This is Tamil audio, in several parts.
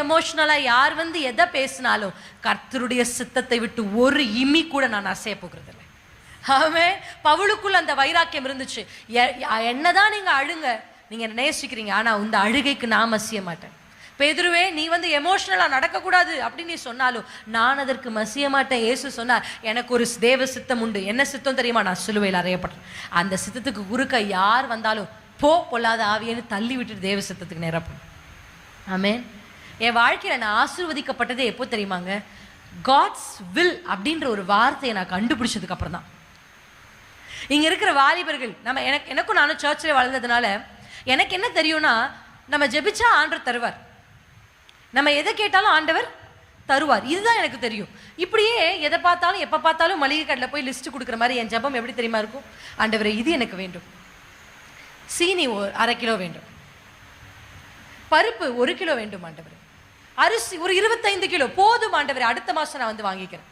எமோஷனலா யார் வந்து எதை பேசினாலும் கர்த்தருடைய சித்தத்தை விட்டு ஒரு இமி கூட நான் அசைய போகிறது இல்லை. ஆமென். பவுலுக்குள்ள அந்த வைராக்கியம் இருந்துச்சு. என்னதான் நீங்க அழுங்க, நீங்க நேசிக்கிறீங்க, ஆனா இந்த அழுகைக்கு நான் மசிய மாட்டேன். பேதுருவே, நீ வந்து எமோஷனலா நடக்கக்கூடாது அப்படின்னு நீ சொன்னாலும் நான் அதற்கு மசிய மாட்டேன். இயேசு சொன்னார், எனக்கு ஒரு தேவ சித்தம் உண்டு. என்ன சித்தம் தெரியுமா? நான் சிலுவையில் அறையப்பட்டேன். அந்த சித்தத்துக்கு குறுக்க யார் வந்தாலும் போ பொல்லாத ஆவியன்னு தள்ளி விட்டுட்டு தேவ சித்தத்துக்கு நேரப்படும். ஆமென். என் வாழ்க்கையில் நான் ஆசீர்வதிக்கப்பட்டதே எப்போ தெரியுமாங்க? காட்ஸ் வில் அப்படின்ற ஒரு வார்த்தையை நான் கண்டுபிடிச்சதுக்கு அப்புறம் தான். இங்க இருக்கிற வாலிபர்கள், நம்ம எனக்கும் நானும் சர்ச்சில் வளர்ந்ததுனால எனக்கு என்ன தெரியும்னா, நம்ம ஜெபிச்சா ஆண்டவர் தருவார், நம்ம எதை கேட்டாலும் ஆண்டவர் தருவார். இதுதான் எனக்கு தெரியும். இப்படியே எதை பார்த்தாலும் எப்போ பார்த்தாலும் மளிகை கடையில் போய் லிஸ்ட் கொடுக்குற மாதிரி என் ஜெபம் எப்படி தெரியுமா இருக்கும்? ஆண்டவரே, இது எனக்கு வேண்டும், சீனி 1/2 கிலோ வேண்டும், பருப்பு 1 கிலோ வேண்டும் ஆண்டவரே, அரிசி ஒரு 25 கிலோ போதும் ஆண்டவரே, அடுத்த மாதம் நான் வந்து வாங்கிக்கிறேன்.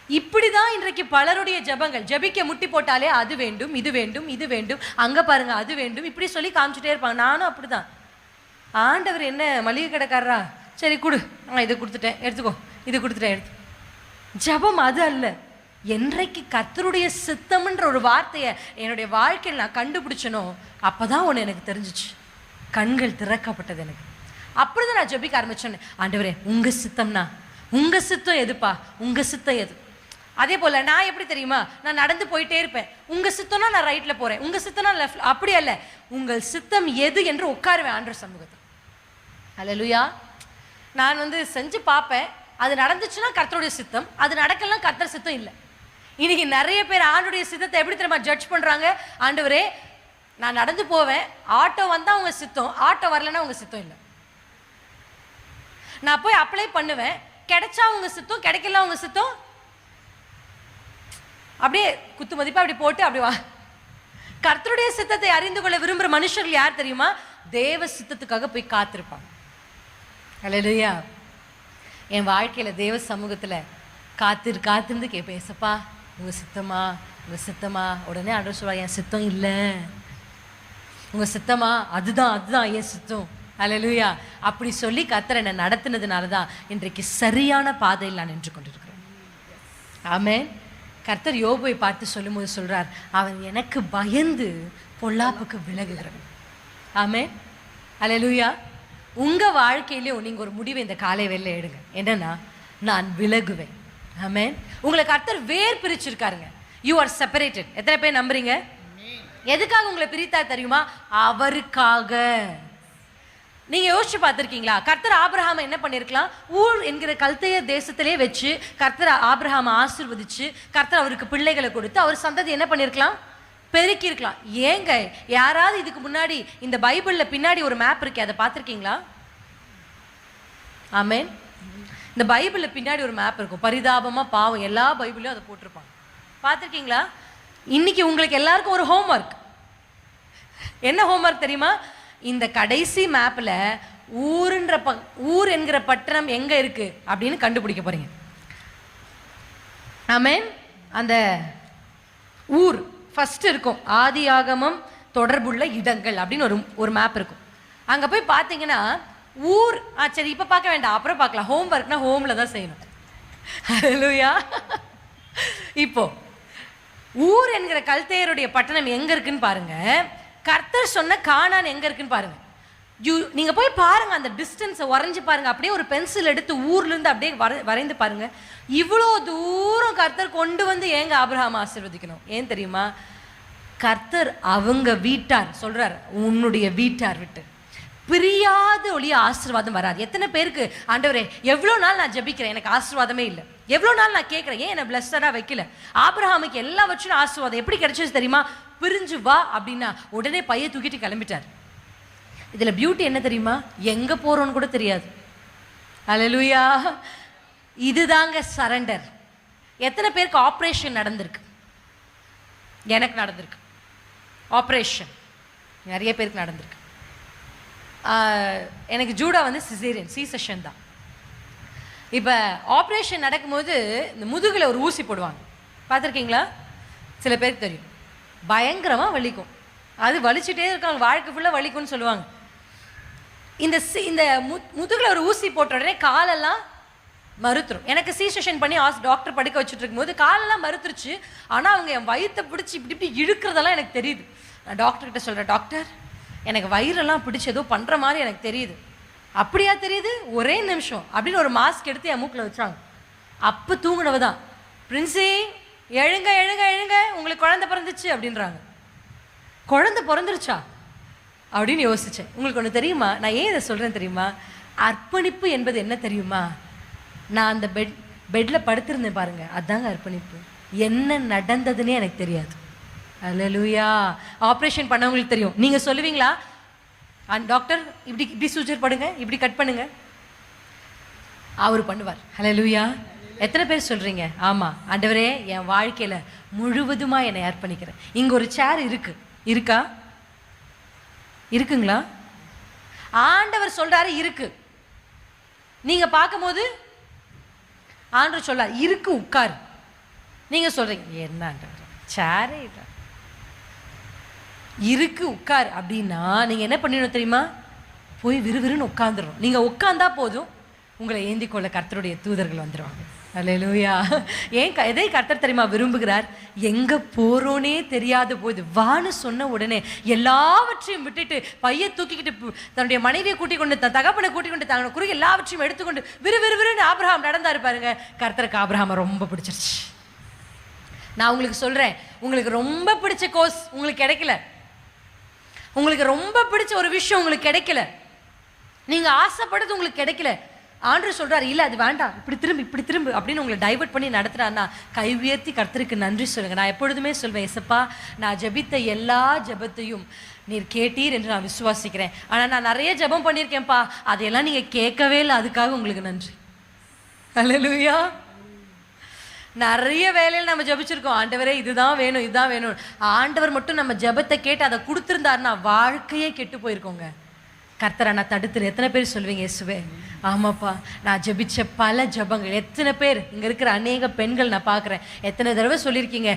இப்படிதான் இன்றைக்கு பலருடைய ஜெபங்கள். ஜெபிக்க முட்டி போட்டாலே அது வேண்டும், இது வேண்டும், இது வேண்டும், அங்க பாருங்க அது வேண்டும், இப்படி சொல்லி காமிச்சுட்டே இருப்பாங்க. நானும் அப்படிதான். ஆண்டவர் என்ன மளிகை கடைக்காரரா? சரி கொடு, நான் இதை கொடுத்துட்டேன் எடுத்துக்கோ, இது கொடுத்துட்டேன் எடுத்து. ஜெபம் அது அல்ல. என்றைக்கு கர்த்தருடைய சித்தம்ன்ற ஒரு வார்த்தையை என்னுடைய வாழ்க்கையில் நான் கண்டுபிடிச்சனோ அப்பதான் ஒன்று எனக்கு தெரிஞ்சிச்சு, கண்கள் திறக்கப்பட்டது எனக்கு. அப்படிதான் நான் ஜெபிக்க ஆரம்பிச்சேன். ஆண்டவரே, உங்க சித்தம்னா, உங்க சித்தம் எதுப்பா, உங்க சித்தம் எது? அதே போல நான் எப்படி தெரியுமா, நான் நடந்து போயிட்டே இருப்பேன். உங்க சித்தம்னா நான் ரைட்ல போறேன், உங்க சித்தம்னா லெஃப்ட், அப்படி அல்ல, உங்கள் சித்தம் எது என்று உட்காருவேன் ஆண்டவர் சமூகத்தில். அல்லேலூயா. நான் வந்து செஞ்சு பார்ப்பேன், அது நடந்துச்சுன்னா கர்த்தருடைய சித்தம், அது நடக்கலாம் கர்த்தர் சித்தம் இல்லை. இன்னைக்கு நிறைய பேர் ஆண்டவருடைய சித்தத்தை எப்படி தெரியுமா ஜட்ஜ் பண்றாங்க? ஆண்டவரே, நான் நடந்து போவேன், ஆட்டோ வந்தா உங்க சித்தம், ஆட்டோ வரலன்னா உங்க சித்தம் இல்லை. நான் போய் அப்ளை பண்ணுவேன், கிடைச்சா உங்க சித்தம், கிடைக்கல உங்க சித்தம். அப்படியே குத்து மதிப்பா அப்படி போட்டு அப்படி வா. கர்த்தருடைய சித்தத்தை அறிந்து கொள்ள விரும்புகிற மனுஷர்கள் யார் தெரியுமா? தேவ சித்தத்துக்காக போய் காத்திருப்பாங்க. அல்லேலூயா. என் வாழ்க்கையில தேவ சமூகத்துல காத்திருந்து கேட்பேன், ஏசப்பா உங்க சித்தமா, உங்க சித்தமா? உடனே ஆண்டவர் சொல்லுவா, என் சித்தம் இல்லை. உங்க சித்தமா? அதுதான் என் சித்தம். அல்லேலூயா. அப்படி சொல்லி கர்த்தர் என்னை நடத்தினதுனால தான் இன்றைக்கு சரியான பாதையில் நான் நின்று கொண்டிருக்கிறேன். ஆமென். கர்த்தர் யோபுவை பார்த்து சொல்லும்போது சொல்றார், அவன் எனக்கு பயந்து பொல்லாப்புக்கு விலகுகிறான். ஆமென். அல்லேலூயா. உங்க வாழ்க்கையிலேயும் நீங்க ஒரு முடிவை இந்த காலை வேளையில எடுங்க. என்னன்னா, நான் விலகுவேன். ஆமென். உங்களை கர்த்தர் வேர் பிரிச்சிருக்காருங்க. You are separated. எத்தனை பேர் நம்புறீங்க? எதுக்காக உங்களை பிரித்தார் தெரியுமா? அவருக்காக. நீங்க யோசிச்சு பார்த்திருக்கீங்களா? கர்த்தர் ஆபிரகாமை என்ன பண்ணிருக்கலாம்? ஊர் என்கிற கல்தேய தேசத்திலே வச்சு கர்த்தர் ஆபிரகாமை ஆசீர்வதிச்சு கர்த்தர் அவருக்கு பிள்ளைகளை கொடுத்து அவர் சந்ததி என்ன பண்ணிருக்கலாம்? பெருக்கி இருக்கலாம். ஏங்க, யாராவது இதுக்கு முன்னாடி இந்த பைபிள்ல பின்னாடி ஒரு மேப் இருக்கு, அதை பார்த்திருக்கீங்களா? ஆமென். இந்த பைபிள்ல பின்னாடி ஒரு மேப் இருக்கும், பரிதாபமா பாவம் எல்லா பைபிளையும் அதை போட்டிருப்பாங்க. பார்த்திருக்கீங்களா? இன்னைக்கு உங்களுக்கு எல்லாருக்கும் ஒரு ஹோம்ஒர்க். என்ன ஹோம்ஒர்க் தெரியுமா? இந்த கடைசி மேப்ல ஊர் என்கிற பட்டணம் எங்க இருக்கு அப்படின்னு கண்டுபிடிக்க போறீங்க. ஆமென். அந்த ஊர் ஃபர்ஸ்ட் இருக்கும், ஆதியாகமம் தொடர்புள்ள இடங்கள் அப்படின்னு ஒரு மேப் இருக்கும். அங்க போய் பார்த்தீங்கன்னா ஊர், சரி இப்ப பார்க்க வேண்டாம், அப்புறம் பார்க்கலாம். ஹோம்ஒர்க்னா ஹோம்ல தான் செய்யணும். ஹல்லேலூயா. இப்போ ஊர் என்கிற கல்தேயருடைய பட்டணம் எங்க இருக்குன்னு பாருங்க. கர்த்தர் சொன்ன கானான் எங்க இருக்குன்னு பாருங்க. நீங்க போய் பாருங்க, அந்த டிஸ்டன்ஸை வரைஞ்சு பாருங்க. அப்படியே ஒரு பென்சில் எடுத்து ஊர்ல இருந்து அப்படியே வரைந்து பாருங்க. இவ்வளோ தூரம் கர்த்தர் கொண்டு வந்து ஏங்க ஆபிரகாம் ஆசீர்வதிக்கணும்? ஏன் தெரியுமா? கர்த்தர் அவங்க வீட்டார் சொல்றார், உன்னுடைய வீட்டார் விட்டு பிரியாத ஒளிய ஆசீர்வாதம் வராது. எத்தனை பேருக்கு ஆண்டவரே எவ்வளோ நாள் நான் ஜெபிக்கிறேன், எனக்கு ஆசீர்வாதமே இல்லை, எவ்வளோ நாள் நான் கேட்குறேன், ஏன் என்னை பிளஸ்டரா வைக்கல? ஆபிரகாமுக்கு எல்லா வச்சும் ஆசீர்வாதம் எப்படி கிடைச்சது தெரியுமா? பிரிஞ்சு வா அப்படின்னா உடனே பைய தூக்கிட்டு கிளம்பிட்டார். இதுல பியூட்டி என்ன தெரியுமா? எங்க போறோன்னு கூட தெரியாது. அல்லேலூயா. இதுதாங்க சரண்டர். எத்தனை பேருக்கு ஆப்ரேஷன் நடந்திருக்கு? எனக்கு நடந்திருக்கு ஆப்ரேஷன், நிறைய பேருக்கு நடந்திருக்கு. எனக்கு ஜூடா வந்து சிசேரியன், சி செஷன் தான். இப்போ ஆப்ரேஷன் நடக்கும்போது இந்த முதுகில் ஒரு ஊசி போடுவாங்க, பார்த்துருக்கீங்களா? சில பேருக்கு தெரியும். பயங்கரமாக வலிக்கும், அது வலிச்சுட்டே இருக்காங்க, வாழ்க்கை ஃபுல்லாக வலிக்கும்னு சொல்லுவாங்க. இந்த இந்த முதுகில் ஒரு ஊசி போட்ட உடனே காலெல்லாம் மறுத்துரும். எனக்கு C-செக்ஷன் பண்ணி டாக்டர் படுக்க வச்சுட்டு இருக்கும்போது காலெல்லாம் மறுத்துருச்சு. ஆனால் அவங்க என் வயிற்றை பிடிச்சி இப்படி இப்படி இழுக்கிறதெல்லாம் எனக்கு தெரியுது. நான் டாக்டர்கிட்ட சொல்கிறேன், டாக்டர் எனக்கு வயிறெல்லாம் பிடிச்சி ஏதோ பண்ணுற மாதிரி எனக்கு தெரியுது. அப்படியா தெரியுது? ஒரே நிமிஷம் அப்படின்னு ஒரு மாஸ்க் எடுத்து என் மூக்கில் வச்சாங்க. அப்போ தூங்கினவ தான், பிரின்சி எழுங்க எழுங்க எழுங்க உங்களுக்கு குழந்தை பிறந்துச்சு அப்படின்றாங்க. குழந்தை பிறந்துருச்சா அப்படின்னு யோசித்தேன். உங்களுக்கு ஒன்று தெரியுமா, நான் ஏன் இதை சொல்கிறேன் தெரியுமா? அர்ப்பணிப்பு என்பது என்ன தெரியுமா? நான் அந்த பெட்டில் படுத்திருந்தேன் பாருங்கள், அதுதாங்க அர்ப்பணிப்பு. என்ன நடந்ததுன்னே எனக்கு தெரியாது. அல்லேலூயா. ஆப்ரேஷன் பண்ணவங்களுக்கு தெரியும். நீங்கள் சொல்லுவீங்களா, டாக்டர் இப்படி இப்படி சூச்சர் படுங்க, இப்படி கட் பண்ணுங்க, அவர் பண்ணுவார். அல்லேலூயா. எத்தனை பேர் சொல்கிறீங்க, ஆமாம் ஆண்டவரே என் வாழ்க்கையில் முழுவதுமாக என்னை அர்ப்பணிக்கிறேன். இங்கே ஒரு சேர் இருக்கா? இருக்குங்களா? ஆண்டவர் சொல்கிறாரு இருக்கு. நீங்கள் பார்க்கும்போது ஆண்டவர் சொல்றார் இருக்கு, உட்கார். நீங்கள் சொல்கிறீங்க என்ன ஆண்டவர் சேரே இல்லை, இருக்கு உட்கார் அப்படின்னா நீங்கள் என்ன பண்ணிடணும் தெரியுமா? போய் விறுவிறுன்னு உட்காந்துடணும். நீங்கள் உட்காந்தா போதும், உங்களை ஏந்தி கொள்ள கர்த்தருடைய தூதர்கள் வந்துடுவாங்க. அல்லேலூயா. எதை கர்த்தர் தெரியுமா விரும்புகிறார்? எங்கே போகிறோன்னே தெரியாத போது வான்னு சொன்ன உடனே எல்லாவற்றையும் விட்டுட்டு பையை தூக்கிக்கிட்டு தன்னுடைய மனைவியை கூட்டிக் கொண்டு தன் தகப்பனை கூட்டிக் கொண்டு தன் குறுக்கு எல்லாவற்றையும் எடுத்துக்கொண்டு விறுவிறுன்னு ஆபிரகாம் நடந்தாரு பாருங்க. கர்த்தருக்கு ஆபிரகாமை ரொம்ப பிடிச்சிருச்சு. நான் உங்களுக்கு சொல்கிறேன், உங்களுக்கு ரொம்ப பிடிச்ச கோர்ஸ் உங்களுக்கு கிடைக்கல, உங்களுக்கு ரொம்ப பிடிச்ச ஒரு விஷயம் உங்களுக்கு கிடைக்கல, நீங்கள் ஆசைப்படுறது உங்களுக்கு கிடைக்கல. ஆண்டவர் சொல்கிறார் இல்லை அது வேண்டாம், இப்படி திரும்பு அப்படின்னு உங்களை டைவர்ட் பண்ணி நடத்துகிறான்னா கை உயர்த்தி கர்த்தருக்கு நன்றி சொல்லுங்கள். நான் எப்பொழுதுமே சொல்வேன், எசப்பா நான் ஜெபித்த எல்லா ஜெபத்தையும் நீர் கேட்டீர் என்று நான் விசுவாசிக்கிறேன். ஆனால் நான் நிறைய ஜெபம் பண்ணியிருக்கேன்ப்பா, அதையெல்லாம் நீங்கள் கேட்கவே இல்லை, அதுக்காக உங்களுக்கு நன்றி. அல்லேலூயா. நிறைய வேலையில் நம்ம ஜெபிச்சிருக்கோம், ஆண்டவரே இதுதான் வேணும் இதுதான் வேணும். ஆண்டவர் மட்டும் நம்ம ஜெபத்தை கேட்டு அதை கொடுத்துருந்தாருன்னா வாழ்க்கையே கெட்டு போயிருக்கோங்க. கர்த்தரை நான் தடுத்துரு. எத்தனை பேர் சொல்வீங்க இயேசுவே ஆமாப்பா நான் ஜெபிச்ச பல ஜெபங்கள். எத்தனை பேர் இங்கே இருக்கிற அநேக பெண்கள் நான் பார்க்குறேன், எத்தனை தடவை சொல்லியிருக்கீங்க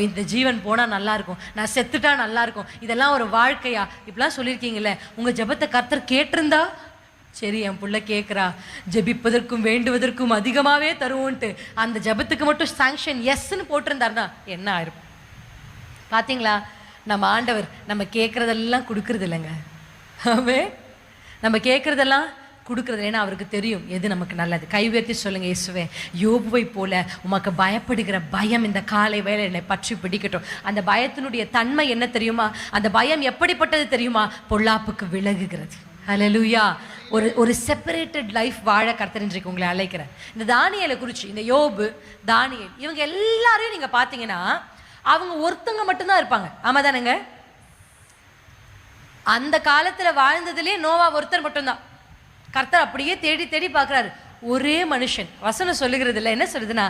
இந்த ஜீவன் போனால் நல்லாயிருக்கும், நான் செத்துட்டா நல்லாயிருக்கும், இதெல்லாம் ஒரு வாழ்க்கையா இப்படிலாம் சொல்லியிருக்கீங்களே. உங்கள் ஜெபத்தை கர்த்தர் கேட்டிருந்தா சரி என் பிள்ளை கேட்குறா, ஜெபிப்பதற்கும் வேண்டுவதற்கும் அதிகமாகவே தருவோன்ட்டு அந்த ஜெபத்துக்கு மட்டும் சாங்ஷன் எஸ்ன்னு போட்டிருந்தாருன்னா என்ன ஆயிருக்கும்? பார்த்தீங்களா, நம்ம ஆண்டவர் நம்ம கேட்குறதெல்லாம் கொடுக்குறது இல்லைங்க. ஆமே, நம்ம கேட்குறதெல்லாம் கொடுக்குறது. ஏன்னா அவருக்கு தெரியும் எது நமக்கு நல்லது. கை உயர்த்தி சொல்லுங்க, இயேசுவே யோபுவை போல உமக்கு பயப்படுகிற பயம் இந்த காலை வேளை என்னை பற்றி பிடிக்கட்டும். அந்த பயத்தினுடைய தன்மை என்ன தெரியுமா? அந்த பயம் எப்படிப்பட்டது தெரியுமா? பொல்லாப்புக்கு விலகுகிறது. அல்லேலூயா. ஒரு செப்பரேட்டட் லைஃப் வாழ கர்த்தர் இன்றைக்கு உங்களை அழைக்கிறேன். இந்த தானியேலை குறித்து, இந்த யோபு, தானியேல், இவங்க எல்லாரையும் நீங்கள் பார்த்தீங்கன்னா அவங்க ஒருத்தங்க மட்டும்தான் இருப்பாங்க. ஆமாம் தானேங்க? அந்த காலத்தில் வாழ்ந்ததுலேயே நோவா ஒருத்தர் மட்டும்தான். கர்த்தர் அப்படியே தேடி தேடி பார்க்குறாரு, ஒரே மனுஷன். வசனம் சொல்லுகிறது இல்லை, என்ன சொல்லுதுன்னா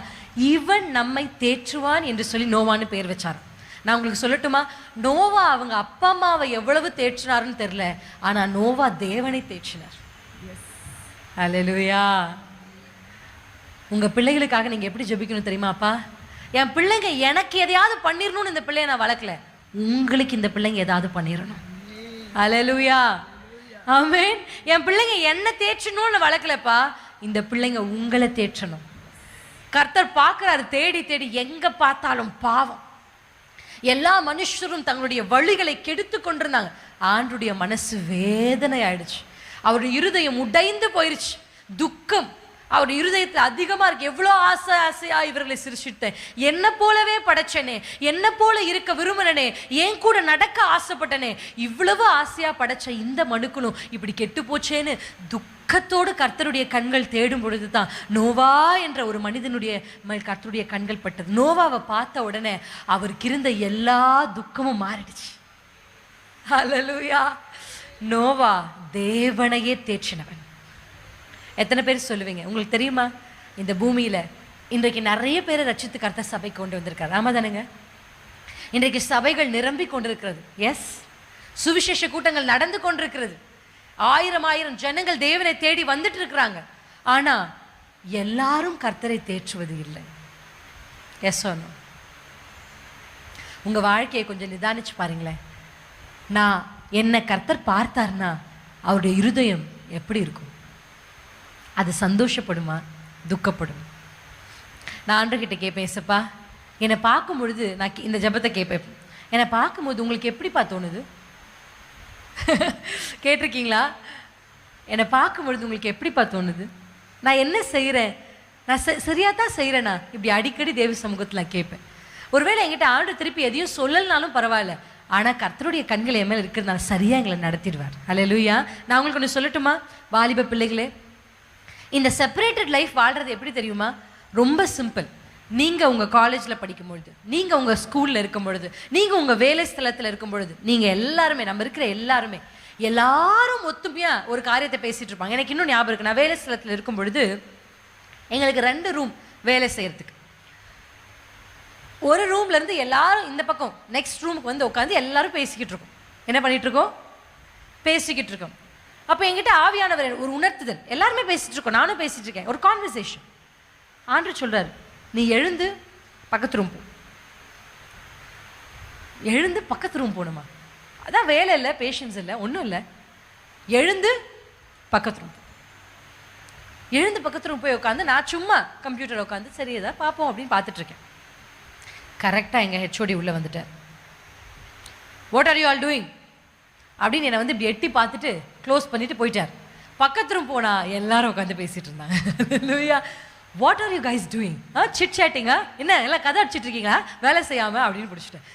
இவன் நம்மை தேற்றுவான் என்று சொல்லி நோவான்னு பேர் வச்சார். நான் உங்களுக்கு சொல்லட்டுமா, நோவா அவங்க அப்பா அம்மாவை எவ்வளவு தேற்றினாருன்னு தெரியல, ஆனால் நோவா தேவனை தேற்றினார். அல்லேலூயா. உங்கள் பிள்ளைகளுக்காக நீங்கள் எப்படி ஜெபிக்கணும் தெரியுமாப்பா? என் பிள்ளைங்க எனக்கு எதையாவது பண்ணிடணும்னு இந்த பிள்ளைய நான் வளர்க்கல, உங்களுக்கு இந்த பிள்ளைங்க ஏதாவது பண்ணிடணும். அல்லேலூயா. ஆமென். என் பிள்ளைங்க என்ன தேற்றணும்னு வளர்க்கலப்பா, இந்த பிள்ளைங்க உங்களை தேற்றணும். கர்த்தர் பார்க்குறாரு தேடி தேடி, எங்கே பார்த்தாலும் பாவம். எல்லா மனுஷரும் தங்களுடைய வழிகளை கெடுத்து கொண்டிருந்தாங்க. ஆண்டுடைய மனசு வேதனை ஆயிடுச்சு, அவருடைய இருதயம் உடைந்து போயிருச்சு. துக்கம் அவருடைய இருதயத்தில் அதிகமாக இருக்கு. எவ்வளோ ஆசையா இவர்களை சிரிச்சிட்டேன், என்ன போலவே படைச்சனே, என்ன போல இருக்க விரும்பினனே, ஏன் கூட நடக்க ஆசைப்பட்டனே, இவ்வளவு ஆசையா படைச்ச இந்த மனுக்களும் இப்படி கெட்டு போச்சேன்னு துக்கத்தோடு கர்த்தருடைய கண்கள் தேடும் பொழுது தான் நோவா என்ற ஒரு மனிதனுடைய கர்த்தருடைய கண்கள் பட்டது. நோவாவை பார்த்த உடனே அவருக்கு இருந்த எல்லா துக்கமும் மாறிடுச்சு. அல்லேலூயா. நோவா தேவனையே தேற்றினவன். எத்தனை பேர் சொல்லுவீங்க? உங்களுக்கு தெரியுமா, இந்த பூமியில் இன்றைக்கு நிறைய பேரை ரட்சித்து கர்த்தர் சபை கொண்டு வந்திருக்காரு. ஆமாம் தானுங்க? இன்றைக்கு சபைகள் நிரம்பி கொண்டிருக்கிறது. எஸ், சுவிசேஷ கூட்டங்கள் நடந்து கொண்டிருக்கிறது. ஆயிரம் ஜனங்கள் தேவனை தேடி வந்துட்டு இருக்கிறாங்க. ஆனால் எல்லாரும் கர்த்தரை தேற்றுவது இல்லை. எஸ் சொன்னோம். உங்கள் வாழ்க்கையை கொஞ்சம் நிதானிச்சு பாருங்களேன். நான் என்ன கர்த்தர் பார்த்தார்னா அவருடைய இருதயம் எப்படி இருக்கும்? அது சந்தோஷப்படுமா, துக்கப்படும்? நான் ஆண்டவர்கிட்ட கேட்பேன், ஏசப்பா என்னை பார்க்கும் பொழுது நான் இந்த ஜெபத்தை கேட்பேன், என்னை பார்க்கும்போது உங்களுக்கு எப்படிப்பா தோணுது? கேட்டிருக்கீங்களா? என்னை பார்க்கும் பொழுது உங்களுக்கு எப்படிப்பா தோணுது? நான் என்ன செய்கிறேன்? நான் சரியாக தான் செய்கிறேனா? இப்படி அடிக்கடி தேவ சமூகத்தில் நான் கேட்பேன். ஒருவேளை என்கிட்ட ஆண்டவர் திருப்பி எதையும் சொல்லலனாலும் பரவாயில்ல, ஆனால் கர்த்தருடைய கண்கள் என் மேலே இருக்கிறதுனால சரியாக எங்களை நடத்திடுவார். அல்லேலூயா. நான் உங்களுக்கு ஒன்று சொல்லட்டுமா வாலிப பிள்ளைகளே? இந்த செப்பரேட்டட் லைஃப் வாழ்கிறது எப்படி தெரியுமா? ரொம்ப சிம்பிள். நீங்கள் உங்கள் காலேஜில் படிக்கும் பொழுது, நீங்கள் உங்கள் ஸ்கூலில் இருக்கும் பொழுது, நீங்கள் உங்கள் வேலை ஸ்தலத்தில் இருக்கும் பொழுது, நீங்கள் எல்லாருமே, நம்ம இருக்கிற எல்லாரும் ஒத்துமையாக ஒரு காரியத்தை பேசிகிட்டு இருப்பாங்க. எனக்கு இன்னும் ஞாபகம் இருக்குது, நான் வேலை ஸ்தலத்தில் இருக்கும் பொழுது எங்களுக்கு 2 ரூம் வேலை செய்கிறதுக்கு. ஒரு ரூம்லேருந்து எல்லாரும் இந்த பக்கம் நெக்ஸ்ட் ரூமுக்கு வந்து உட்காந்து எல்லாரும் பேசிக்கிட்டு இருக்கோம். என்ன பண்ணிகிட்டு இருக்கோம்? பேசிக்கிட்டு இருக்கோம். அப்போ என்கிட்ட ஆவியானவர் ஒரு உணர்த்துதல், எல்லாருமே பேசிகிட்டு இருக்கோம், நானும் பேசிகிட்டு இருக்கேன், ஒரு கான்வர்சேஷன். ஆண்டவர் சொல்கிறார், நீ எழுந்து பக்கத்து ரூம் போ. எழுந்து பக்கத்து ரூம் போகணுமா? அதான் வேலை இல்லை, பேஷன்ஸ் இல்லை, ஒன்றும் இல்லை. எழுந்து பக்கத்து ரூம், எழுந்து பக்கத்து ரூம் போய் உட்காந்து நான் சும்மா கம்ப்யூட்டர் உட்காந்து சரி ஏதாவது பார்ப்போம் அப்படின்னு பார்த்துட்ருக்கேன். கரெக்டாக எங்கள் ஹெச்ஓடி உள்ளே வந்துட்டார். What are you all doing அப்படின்னு என்னை வந்து இப்படி எட்டி பார்த்துட்டு க்ளோஸ் பண்ணிவிட்டு போயிட்டார். பக்கத்து ரூம் போனால் எல்லாரும் உட்காந்து பேசிகிட்டு இருந்தாங்க. What are you guys doing? Chit சேட்டிங்கா? என்ன எல்லாம் கதை அடிச்சிட்டு இருக்கீங்களா வேலை செய்யாமல் அப்படின்னு பிடிச்சிட்டேன்.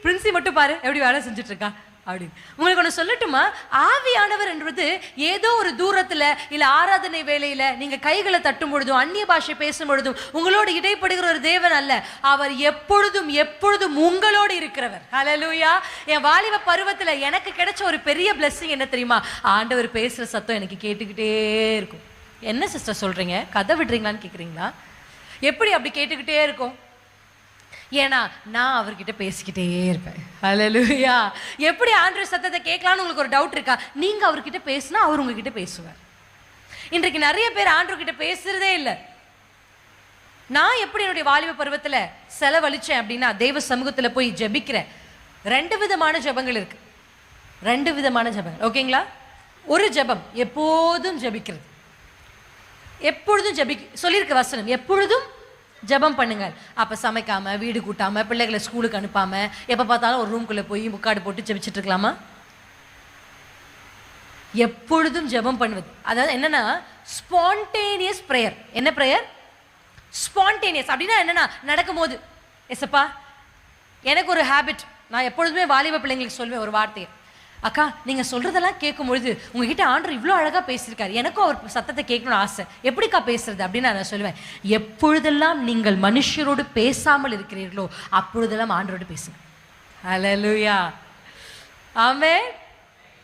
பிரின்சி மட்டும் பாரு எப்படி வேலை செஞ்சுட்டு இருக்கா அப்படின்னு. உங்களுக்கு ஒன்று சொல்லட்டுமா? ஆவியானவர் என்றது ஏதோ ஒரு தூரத்தில் இல்லை ஆராதனை வேலையில் நீங்கள் கைகளை தட்டும் பொழுதும் அந்நிய பாஷை பேசும் பொழுதும் உங்களோடு இடைப்படுகிற ஒரு தேவன் அல்ல. அவர் எப்பொழுதும் எப்பொழுதும் உங்களோடு இருக்கிறவர். ஹல்லேலூயா. என் வாலிப பருவத்தில் எனக்கு கிடைச்ச ஒரு பெரிய பிளெஸிங் என்ன தெரியுமா? ஆண்டவர் பேசுகிற சத்தம் எனக்கு கேட்டுக்கிட்டே இருக்கும். என்ன சிஸ்டர் சொல்கிறீங்க, கதை விடுறீங்களான்னு கேட்குறீங்களா? எப்படி அப்படி கேட்டுக்கிட்டே இருக்கும்? ஏன்னா நான் அவர்கிட்ட பேசிக்கிட்டே இருப்பேன். ஹல்லேலூயா. எப்படி ஆண்டவர் சத்தத்தை கேட்கலான்னு உங்களுக்கு ஒரு டவுட் இருக்கா? நீங்கள் அவர்கிட்ட பேசினா அவர் உங்ககிட்ட பேசுவார். இன்றைக்கு நிறைய பேர் ஆண்டவர்கிட்ட பேசுறதே இல்லை. நான் எப்படி என்னுடைய வாலிப பருவத்தில் செலவழிச்சேன் அப்படின்னா, தெய்வ சமூகத்தில் போய் ஜெபிக்கிறேன். 2 விதமான ஜெபங்கள் இருக்கு. 2 விதமான ஜெபங்கள், ஓகேங்களா? ஒரு ஜெபம் எப்போதும் ஜெபிக்கிறது, எப்பொழுதும் சொல்லியிருக்க வசனம், எப்பொழுதும் ஜெபம் பண்ணுங்கள். அப்போ சமைக்காம, வீடு கூட்டாம, பிள்ளைகளை ஸ்கூலுக்கு அனுப்பாம, எப்போ பார்த்தாலும் ஒரு ரூம்குள்ளே போய் முக்காடு போட்டு ஜெபிச்சுட்டு இருக்கலாமா? எப்பொழுதும் ஜெபம் பண்ணுவது, அதாவது என்னன்னா ஸ்பான்டேனியஸ் ப்ரேயர். என்ன ப்ரேயர்? ஸ்பான்டேனியஸ் அப்படின்னா என்னன்னா நடக்கும்போது, எஸ்ப்பா எனக்கு ஒரு ஹேபிட், நான் எப்பொழுதுமே வாலிப பிள்ளைங்களுக்கு சொல்வேன் ஒரு வார்த்தையை, அக்கா நீங்கள் சொல்கிறதெல்லாம் கேட்கும்பொழுது உங்ககிட்ட ஆண்டவர் இவ்வளோ அழகாக பேசியிருக்காரு, எனக்கும் அவர் சத்தத்தை கேட்கணும்னு ஆசை, எப்படிக்கா பேசுறது அப்படின்னு நான் சொல்லுவேன். எப்பொழுதெல்லாம் நீங்கள் மனுஷரோடு பேசாமல் இருக்கிறீர்களோ அப்பொழுதெல்லாம் ஆண்டவரோடு பேசுங்க. ஹல்லேலூயா. ஆமென்.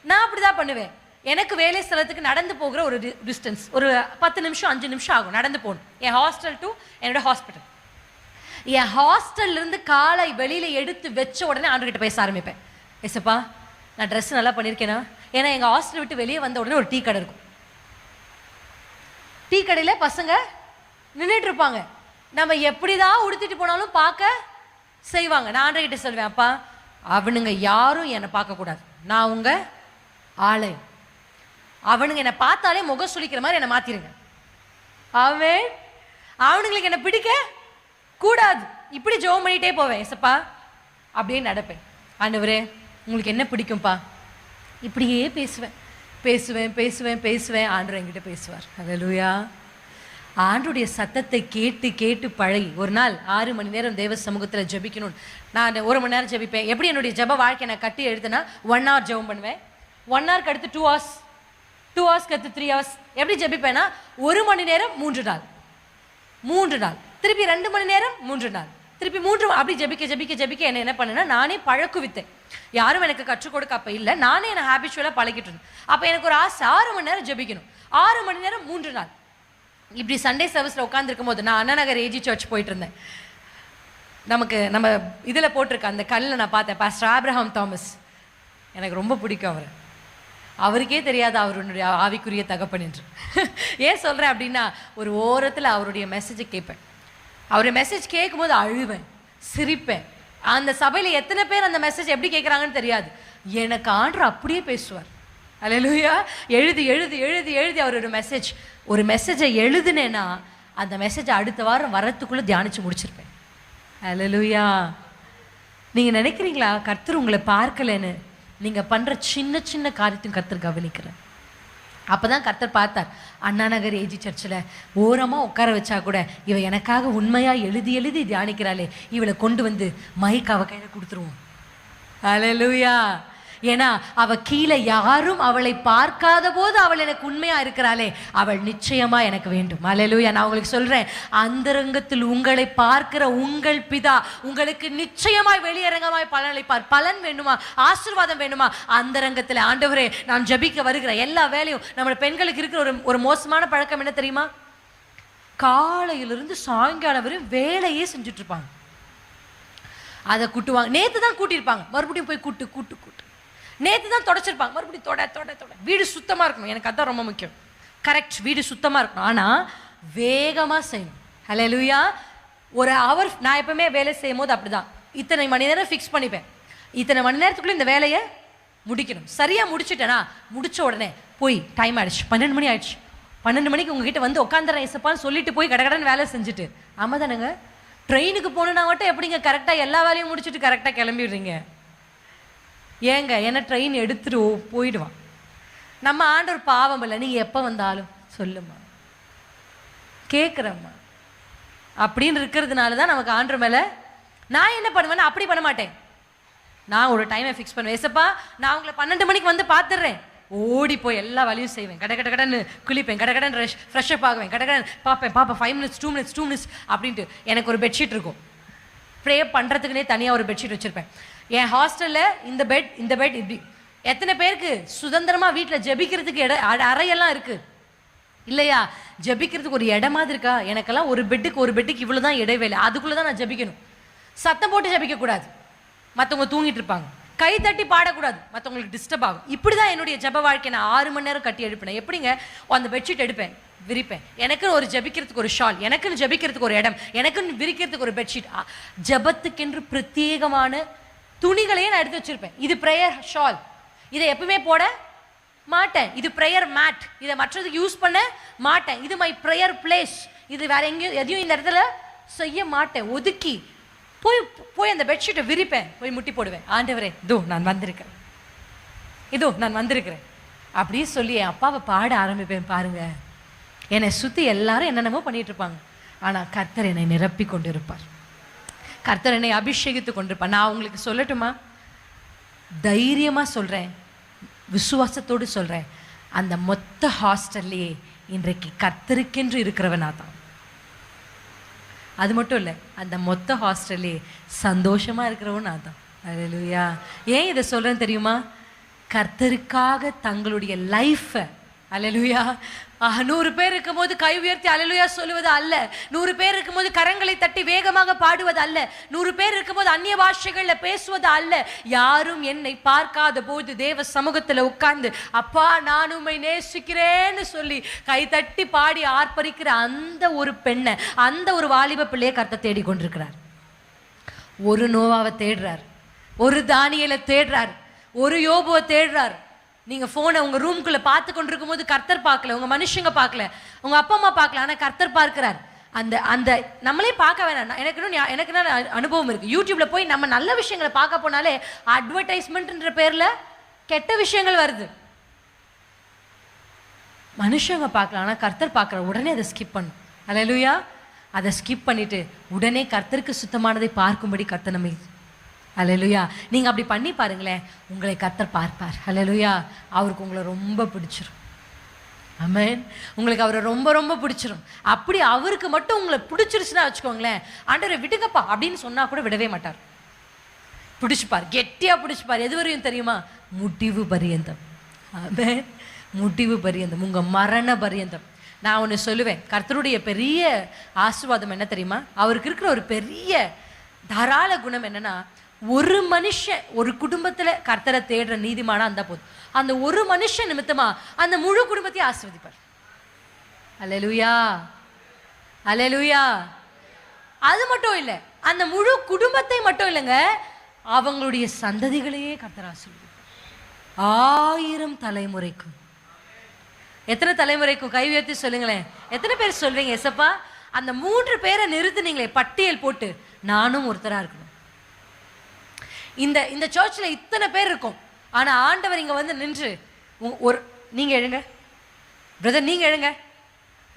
நான் அப்படி தான் பண்ணுவேன். எனக்கு வேலை ஸ்தலத்துக்கு நடந்து போகிற ஒரு டிஸ்டன்ஸ், ஒரு 10 நிமிஷம் 5 நிமிஷம் ஆகும் நடந்து போகணும். என் ஹாஸ்டல் டு என்னோட ஹாஸ்பிட்டல். என் ஹாஸ்டல்லேருந்து காலை வெளியில் எடுத்து வச்ச உடனே ஆண்டவர்கிட்ட பேச ஆரம்பிப்பேன். ஏசப்பா நான் ட்ரெஸ் நல்லா பண்ணியிருக்கேனா? ஏன்னா எங்கள் ஹாஸ்டல் விட்டு வெளியே வந்த உடனே ஒரு டீ கடை இருக்கும். டீ கடையில் பசங்க நின்றுட்டு இருப்பாங்க. நம்ம எப்படி தான் உடுத்திட்டு போனாலும் பார்க்க செய்வாங்க. நான் ஆண்டவர்கிட்ட சொல்வேன், அப்பா அவனுங்க யாரும் என்னை பார்க்கக்கூடாது, நான் உங்கள் ஆலயம், அவனுங்க என்னை பார்த்தாலே முகம் சுளிக்கிற மாதிரி என்னை மாற்றிருங்க. அவனுங்களுக்கு என்னை பிடிக்க கூடாது. இப்படி ஜெபம் பண்ணிகிட்டே போவேன். ஏசப்பா அப்படியே நடப்பேன். ஆண்டவரே உங்களுக்கு என்ன பிடிக்கும்ப்பா? இப்படியே பேசுவேன் பேசுவேன் பேசுவேன் பேசுவேன். ஆண்டவர் என்கிட்ட பேசுவார். ஹல்லேலூயா. ஆண்டவருடைய சத்தத்தை கேட்டு கேட்டு பழகி ஒரு நாள் 6 மணி நேரம் தேவ சமூகத்தில் ஜெபிக்கணும். நான் 1 மணி நேரம் ஜெபிப்பேன். எப்படி என்னுடைய ஜெப வாழ்க்கை நான் கட்டி எழுதுனா 1 hour ஜெபம் பண்ணுவேன், 1 hour அடுத்து 2 hours, 2 hours அடுத்து 3 hours. எப்படி ஜெபிப்பேன்னா 1 மணி நேரம் 3 நாள், 3 நாள், திருப்பி 2 மணி நேரம் 3 நாள், திருப்பி 3, அப்படி ஜெபிக்க ஜெபிக்க ஜெபிக்க என்ன பண்ணேன்னா நானே பழக்குவித்தேன். யாரும் எனக்கு கற்றுக் கொடுக்க அப்போ இல்லை, நானே என்னை ஹேபிச்சுவலாக பழகிட்டு இருந்தேன். அப்போ எனக்கு ஒரு ஆசை 6 மணி நேரம் ஜெபிக்கணும், 6 மணி நேரம் 3 நாள். இப்படி சண்டே சர்வீஸில் உட்காந்துருக்கும் போது நான் அண்ணா நகர் ஏஜி சர்ச் போயிட்டு இருந்தேன். நம்ம இதில் போட்டிருக்க அந்த கல்லில் நான் பார்த்தேன் பாஸ்டர் ஆப்ரஹாம் தாமஸ். எனக்கு ரொம்ப பிடிக்கும் அவருக்கே தெரியாது அவருடைய ஆவிக்குரிய தகப்பன் என்று. ஏன் சொல்கிறேன் அப்படின்னா, ஒரு ஓரத்தில் அவருடைய மெசேஜை கேட்பேன். அவருடைய மெசேஜ் கேட்கும்போது அழுவேன், சிரிப்பேன். அந்த சபையில் எத்தனை பேர் அந்த மெசேஜ் எப்படி கேட்குறாங்கன்னு தெரியாது. எனக்கு ஆண்டவர் அப்படியே பேசுவார். அல்லேலூயா. எழுதி எழுதி எழுதி எழுதி அவர் ஒரு மெசேஜை எழுதுனேன்னா அந்த மெசேஜை அடுத்த வாரம் வரத்துக்குள்ளே தியானித்து முடிச்சிருப்பேன். அல்லேலூயா. நீங்கள் நினைக்கிறீங்களா கர்த்தர் உங்களை பார்க்கலன்னு? நீங்கள் பண்ணுற சின்ன சின்ன காரியத்தையும் கர்த்தர் கவனிக்கிறேன். அப்போ தான் கர்த்தர் பார்த்தார், அண்ணா நகர் ஏஜி சர்ச்சில் ஓரமாக உட்கார வச்சா கூட இவ எனக்காக உண்மையாக எழுதி எழுதி தியானிக்கிறாளே, இவளை கொண்டு வந்து மைக் அவ கையில் கொடுத்துருவோம். அல்லேலூயா. ஏன்னா அவ கீழே யாரும் அவளை பார்க்காத போது அவள் எனக்கு உண்மையா இருக்கிறாளே, அவள் நிச்சயமா எனக்கு வேண்டும். அல்லேலூயா. நான் உங்களுக்கு சொல்றேன், அந்தரங்கத்தில் உங்களை பார்க்கிற உங்கள் பிதா உங்களுக்கு நிச்சயமாய் வெளியரங்கமாய் பலனளிப்பார். பலன் வேணுமா, ஆசீர்வாதம் வேணுமா, அந்தரங்கத்தில் ஆண்டவரே நான் ஜெபிக்க வருகிற எல்லா வேலையும். நம்ம பெண்களுக்கு இருக்கிற ஒரு மோசமான பழக்கம் என்ன தெரியுமா? காலையிலிருந்து சாயங்காலம் வரையும் வேலையே செஞ்சுட்டு இருப்பாங்க. அதை கூட்டுவாங்க, நேற்று தான் கூட்டியிருப்பாங்க, மறுபடியும் போய் கூட்டு கூட்டு கூட்டு. நேற்று தான் தொடச்சிருப்பாங்க, மறுபடியும் தொட தொட தொட. வீடு சுத்தமாக இருக்கணும், எனக்கு அதுதான் ரொம்ப முக்கியம். கரெக்ட், வீடு சுத்தமாக இருக்கணும், ஆனால் வேகமாக செய்யணும். அல்லேலூயா. ஒரு ஹவர் நான் எப்பவுமே வேலை செய்யும் போது அப்படி தான், இத்தனை மணி நேரம் ஃபிக்ஸ் பண்ணிப்பேன். இத்தனை மணி நேரத்துக்குள்ளே இந்த வேலையை முடிக்கணும். சரியாக முடிச்சுட்டேனா, முடித்த உடனே போய் டைம் ஆயிடுச்சு, 12 மணி ஆயிடுச்சு, 12 மணிக்கு உங்ககிட்ட வந்து உட்காந்துறேன் ஏசப்பான்னு சொல்லிட்டு போய் கடகடன்னு வேலை செஞ்சுட்டு. ஆமாம் தானேங்க? ட்ரெயினுக்கு போகணுன்னா மட்டும் எப்படிங்க கரெக்டாக எல்லா வேலையும் முடிச்சுட்டு கரெக்டாக கிளம்பிடுறீங்க? ஏங்க, ஏன்னா ட்ரெயின் எடுத்துட்டு போயிடுவான். நம்ம ஆண்டவர் பாவம் இல்லை, நீங்கள் எப்போ வந்தாலும் சொல்லுமா, கேட்குறம்மா அப்படின்னு இருக்கிறதுனால தான் நமக்கு ஆண்டவர் மேலே. நான் என்ன பண்ணுவேன்னா அப்படி பண்ண மாட்டேன். நான் ஒரு டைமை ஃபிக்ஸ் பண்ணுவேன். ஏசப்பா நான் உங்களை 12 மணிக்கு வந்து பார்த்துடுறேன், ஓடி போய் எல்லா வேலையும் செய்வேன், கடன்னு குளிப்பேன், கடன்னு ஃப்ரெஷ்ஷப் ஆகுவேன், கடன்னு பார்ப்பேன் 5 மினிட்ஸ் 2 மினிட்ஸ் அப்படின்ட்டு. எனக்கு ஒரு பெட்ஷீட் இருக்கும், ப்ரே பண்ணுறதுக்குனே தனியாக ஒரு பெட்ஷீட் வச்சுருப்பேன். என் ஹாஸ்டலில் இந்த பெட் இப்படி. எத்தனை பேருக்கு சுதந்திரமாக வீட்டில் ஜெபிக்கிறதுக்கு அறையெல்லாம் இருக்குது இல்லையா? ஜெபிக்கிறதுக்கு ஒரு இடமாதிரி இருக்கா? எனக்கெல்லாம் ஒரு பெட்டுக்கு இவ்வளோ தான் இடைவேளை, அதுக்குள்ளே தான் நான் ஜெபிக்கணும். சத்தம் போட்டு ஜெபிக்கக்கூடாது, மற்றவங்க தூங்கிட்டு இருப்பாங்க. கை தட்டி பாடக்கூடாது, மற்றவங்களுக்கு டிஸ்டர்ப் ஆகும். இப்படி தான் என்னுடைய ஜெப வாழ்க்கை நான் 6 மணி நேரம் கட்டி எடுப்பேன். எப்படிங்க? அந்த பெட்ஷீட் எடுப்பேன், விரிப்பேன். எனக்குன்னு ஒரு ஜெபிக்கிறதுக்கு ஒரு ஷால், எனக்குன்னு ஜெபிக்கிறதுக்கு ஒரு இடம், எனக்குன்னு விரிக்கிறதுக்கு ஒரு பெட்ஷீட். ஜெபத்துக்கென்று பிரத்யேகமான துணிகளையே நான் எடுத்து வச்சிருப்பேன். இது ப்ரேயர் ஷால், இதை எப்பவுமே போட மாட்டேன். இது ப்ரேயர் மேட், இதை மற்றதுக்கு யூஸ் பண்ண மாட்டேன். இது மை ப்ரேயர் பிளேஸ், இது வேற எங்கேயும் எதையும் இந்த இடத்துல செய்ய மாட்டேன். ஒதுக்கி போய் அந்த பெட்ஷீட்டை விரிப்பேன், போய் முட்டி போடுவேன். ஆண்டவரே இதோ நான் வந்திருக்கிறேன் அப்படியே சொல்லி என் அப்பாவை பாட ஆரம்பிப்பேன். பாருங்க, என்னை சுற்றி எல்லாரும் என்னென்னமோ பண்ணிட்டு இருப்பாங்க, ஆனால் கர்த்தர் என்னை நிரப்பி கொண்டு இருப்பார், கர்த்தர் என்னை அபிஷேகித்து கொண்டிருப்பார். நான் உங்களுக்கு சொல்லட்டுமா? தைரியமாக சொல்கிறேன், விசுவாசத்தோடு சொல்கிறேன், அந்த மொத்த ஹாஸ்டல்லையே இன்றைக்கு கர்த்தருக்கென்று இருக்கிறவனா தான். அது மட்டும் இல்லை, அந்த மொத்த ஹாஸ்டல்லே சந்தோஷமாக இருக்கிறவன் நான் தான். அல்லேலூயா. ஏன் இதை சொல்கிறேன்னு தெரியுமா? கர்த்தருக்காக தங்களுடைய லைஃப்பை, அல்லேலூயா, 100 பேர் இருக்கும்போது கை உயர்த்தி அல்லேலூயா சொல்லுவது அல்ல, 100 பேர் இருக்கும்போது கரங்களை தட்டி வேகமாக பாடுவது அல்ல, 100 பேர் இருக்கும்போது அந்நிய பாஷைகளில் பேசுவது அல்ல. யாரும் என்னை பார்க்காத போது தேவ சமூகத்தில் உட்கார்ந்து அப்பா நான் உம்மை நேசிக்கிறேன்னு சொல்லி கை தட்டி பாடி ஆர்ப்பரிக்கிற அந்த ஒரு பெண்ணை, அந்த ஒரு வாலிப பிள்ளையை கர்த்தர் தேடி கொண்டிருக்கிறார். ஒரு நோவாவை தேடுறார், ஒரு தானியேலை தேடுறார், ஒரு யோபுவை தேடுறார். நீங்கள் ஃபோனை உங்கள் ரூம்குள்ளே பார்த்து கொண்டிருக்கும் போது கர்த்தர் பார்க்கல, உங்கள் மனுஷங்க பார்க்கல, உங்கள் அப்பா அம்மா பார்க்கல, ஆனால் கர்த்தர் பார்க்கிறார். அந்த நம்மளே பார்க்க வேணாம். எனக்கு என்ன அனுபவம் இருக்குது, யூடியூப்பில் போய் நம்ம நல்ல விஷயங்களை பார்க்க போனாலே அட்வர்டைஸ்மெண்ட்ன்ற பேரில் கெட்ட விஷயங்கள் வருது. மனுஷங்க பார்க்கலாம், ஆனால் கர்த்தர் பார்க்குற உடனே அதை ஸ்கிப் பண்ணும். அல்லேலூயா. அதை ஸ்கிப் பண்ணிவிட்டு உடனே கர்த்தருக்கு சுத்தமானதை பார்க்கும்படி கர்த்தர் நம்மை. அல்லேலூயா. நீங்கள் அப்படி பண்ணி பாருங்களேன், உங்களை கர்த்தர் பார்ப்பார். அல்லேலூயா. அவருக்கு உங்களை ரொம்ப பிடிச்சிரும். ஆமென். உங்களுக்கு அவரை ரொம்ப ரொம்ப பிடிச்சிரும். அப்படி அவருக்கு மட்டும் உங்களை பிடிச்சிருச்சுன்னா வச்சுக்கோங்களேன், ஆண்டவரை விடுங்கப்பா அப்படின்னு சொன்னால் கூட விடவே மாட்டார். பிடிச்சிப்பார், கெட்டியாக பிடிச்சிப்பார். எது வரையும் தெரியுமா? முடிவு பரியந்தம். ஆமென். முடிவு பரியந்தம், உங்கள் மரண பரியந்தம். நான் ஒன்று சொல்லுவேன், கர்த்தருடைய பெரிய ஆசீர்வாதம் என்ன தெரியுமா? அவருக்கு இருக்கிற ஒரு பெரிய தாராள குணம் என்னன்னா, ஒரு மனுஷன் ஒரு குடும்பத்தில் கர்த்தரை தேடுற நீதிமானா இருந்தால் போதும், அந்த ஒரு மனுஷன் நிமித்தமா அந்த முழு குடும்பத்தையும் ஆசீர்வதிப்பார். அல்லேலூயா. அல்லேலூயா. அது மட்டும் இல்லை, அந்த முழு குடும்பத்தை மட்டும் இல்லைங்க, அவங்களுடைய சந்ததிகளையே கர்த்தர் ஆசீர்வதிப்பார். 1000 தலைமுறைக்கும். எத்தனை தலைமுறைக்கும்? கை உயர்த்தி சொல்லுங்களேன். எத்தனை பேர் சொல்வீங்க எசப்பா அந்த 3 பேரை நிறுத்துனீங்களே பட்டியல் போட்டு, நானும் ஒருத்தரா இருக்கணும். இந்த சர்ச்சில் இத்தனை பேர் இருக்கும், ஆனா ஆண்டவர் இங்க வந்து நின்று ஒரு நீங்க எழுங்க பிரதர், நீங்க எழுங்க,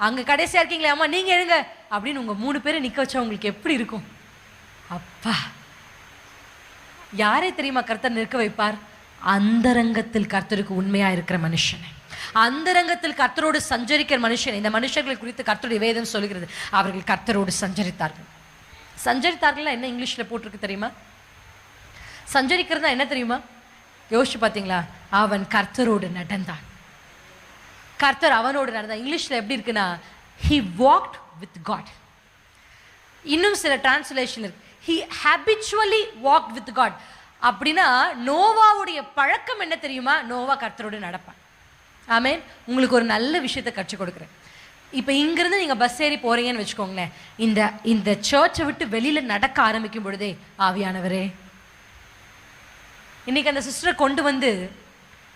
அங்க கடைசியா இருக்கீங்களே அம்மா நீங்க எழுங்க அப்படின்னு உங்க 3 பேரை நிக்க வச்சா உங்களுக்கு எப்படி இருக்கும்? அப்பா, யாரை தெரியுமா கர்த்தர் நிற்க வைப்பார்? அந்தரங்கத்தில் கர்த்தருக்கு உண்மையா இருக்கிற மனுஷனை, அந்தரங்கத்தில் கர்த்தரோடு சஞ்சரிக்கிற மனுஷன். இந்த மனுஷர்களை குறித்து கர்த்தருடைய வேதம் சொல்கிறது, அவர்கள் கர்த்தரோடு சஞ்சரித்தார்கள். சஞ்சரித்தார்கள் என்ன இங்கிலீஷ்ல போட்டிருக்கு தெரியுமா? சஞ்சரிக்கிறதா என்ன தெரியுமா? யோசிச்சு பார்த்தீங்களா? அவன் கர்த்தரோடு நடந்தான், கர்த்தர் அவனோடு நடந்தான். இங்கிலீஷ்ல எப்படி இருக்குன்னா, he walked with God. இன்னும் சில டிரான்ஸ்லேஷன் இருக்கு, he habitually walked with God. அப்படின்னா நோவாவுடைய பழக்கம் என்ன தெரியுமா? நோவா கர்த்தரோடு நடப்பான். ஆமென். உங்களுக்கு ஒரு நல்ல விஷயத்தை கற்றுக் கொடுக்குறேன். இப்போ இங்கிருந்து நீங்கள் பஸ் ஏறி போகிறீங்கன்னு வச்சுக்கோங்களேன், இந்த சர்ச்சை விட்டு வெளியில் நடக்க ஆரம்பிக்கும் பொழுதே, ஆவியானவரே, இன்னைக்கு அந்த சிஸ்டரை கொண்டு வந்து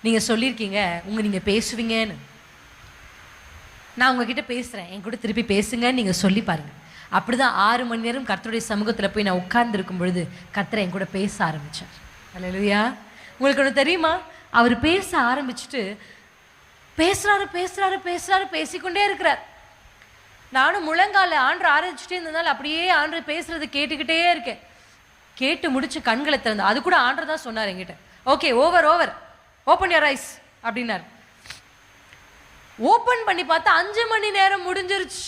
நீங்கள் சொல்லியிருக்கீங்க நீங்கள் பேசுவீங்கன்னு, நான் உங்ககிட்ட பேசுகிறேன், என் கூட திருப்பி பேசுங்கன்னு நீங்கள் சொல்லி பாருங்கள். அப்படிதான் 6 மணி நேரம் கர்த்தருடைய சமூகத்தில் போய் நான் உட்கார்ந்துருக்கும் பொழுது கர்த்தரை என் கூட பேச ஆரம்பித்தார். அல்லேலூயா. உங்களுக்கு ஒன்று தெரியுமா? அவர் பேச ஆரம்பிச்சுட்டு பேசுறாரு பேசுறாரு பேசுறாரு பேசிக்கொண்டே இருக்கிறார். நானும் முழங்கால ஆண்டு ஆரம்பிச்சுட்டே இருந்ததால் அப்படியே ஆண்டு பேசுறது கேட்டுக்கிட்டே இருக்கேன். கேட்டு முடிச்சு கண்களை திறந்து, அது கூட ஆண்டு தான் சொன்னார் என்கிட்ட, okay over open your eyes அப்படின்னார். ஓப்பன் பண்ணி பார்த்தா 5 மணி நேரம் முடிஞ்சிருச்சு.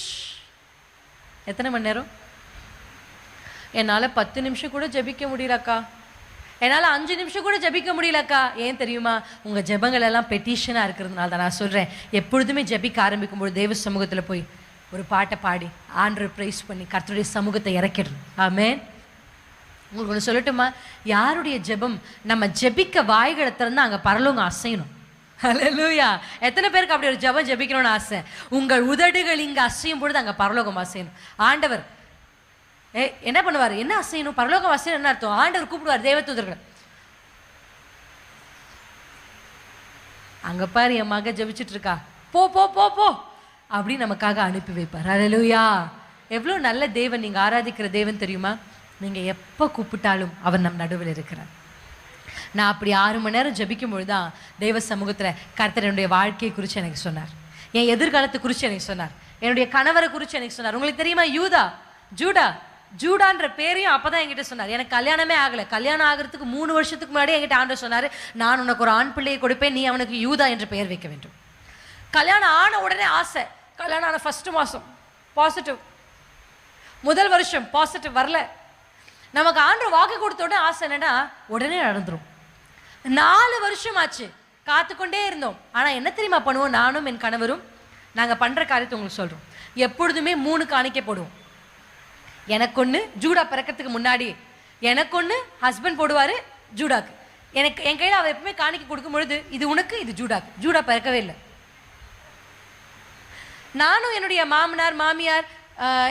எத்தனை மணி நேரம்? என்னால் 10 நிமிஷம் கூட ஜெபிக்க முடியலக்கா, என்னால் 5 நிமிஷம் கூட ஜெபிக்க முடியலக்கா. ஏன் தெரியுமா? உங்கள் ஜெபங்கள் எல்லாம் பெட்டிஷனாக இருக்கிறதுனால தான். நான் சொல்கிறேன், எப்பொழுதுமே ஜெபிக்க ஆரம்பிக்கும்போது தேவ சமூகத்தில் போய் ஒரு பாட்டை பாடி ஆண்டரை ப்ரைஸ் பண்ணி கர்த்தருடைய சமூகத்தை இறக்கிடுறோம். ஆமென். உங்களுக்கு ஒன்று சொல்லட்டுமா? யாருடைய ஜெபம் நம்ம ஜெபிக்க வாய்களை திறந்து அங்கே பரலோகம் அசையணும். அல்லேலூயா. எத்தனை பேருக்கு அப்படி ஒரு ஜெபம் ஜெபிக்கணும்னு ஆசை? உங்கள் உதடுகள் இங்கே அசையும் பொழுது அங்கே பரலோகம் அசையணும். ஆண்டவர் என்ன பண்ணுவார்? என்ன அசையணும்? பரலோகம் அசையணும் என்ன அர்த்தம்? ஆண்டவர் கூப்பிடுவார் தேவதூதர்கள், அங்கே பாரு என் மக ஜெபிச்சுட்டு இருக்கா, போ போ போ போ அப்படின்னு நமக்காக அனுப்பி வைப்பார். அல்லேலூயா. எவ்வளோ நல்ல தேவன் நீங்கள் ஆராதிக்கிற தேவன் தெரியுமா? நீங்கள் எப்போ கூப்பிட்டாலும் அவர் நம் நடுவில் இருக்கிறார். நான் அப்படி 6 மணி நேரம் ஜபிக்கும் பொழுது தான் தெய்வ சமூகத்தில் கர்த்தர் என்னுடைய வாழ்க்கையை குறித்து எனக்கு சொன்னார், என் எதிர்காலத்தை குறித்து எனக்கு சொன்னார், என்னுடைய கணவரை குறித்து எனக்கு சொன்னார். உங்களுக்கு தெரியுமா? ஜூடான்ற பேரையும் அப்போ தான் என்கிட்ட சொன்னார். எனக்கு கல்யாணமே ஆகலை. கல்யாணம் ஆகிறதுக்கு 3 வருஷத்துக்கு முன்னாடி என்கிட்ட ஆண்டவர் சொன்னார், நான் உனக்கு ஒரு ஆண் பிள்ளையை கொடுப்பேன், நீ அவனுக்கு யூதா என்று பெயர் வைக்க வேண்டும். கல்யாணம் ஆன உடனே ஆசை. கல்யாணம் ஆன ஃபர்ஸ்ட் மாதம் பாசிட்டிவ், முதல் வருஷம் பாசிட்டிவ் வரல. நமக்கு ஆண்டவர் வாக்கு கொடுத்த உடனே ஆசை என்னன்னா உடனே நடந்துரும். 4 வருஷம் ஆச்சு, காத்துக்கொண்டே இருந்தோம். ஆனால் என்ன தெரியுமா பண்ணுவோம்? நானும் என் கணவரும் நாங்கள் பண்ணுற காரியத்தை உங்களுக்கு சொல்கிறோம். எப்பொழுதுமே 3 காணிக்கை போடுவோம். எனக்கு ஒன்று ஜூடா பிறக்கிறதுக்கு முன்னாடி, எனக்கு ஒன்று ஹஸ்பண்ட் போடுவார் ஜூடாக்கு. எனக்கு என் கையில் அவர் எப்பவுமே காணிக்கை கொடுக்கும் பொழுது இது உனக்கு, இது ஜூடாக்கு. ஜூடா பிறக்கவே இல்லை. நானும் என்னுடைய மாமனார் மாமியார்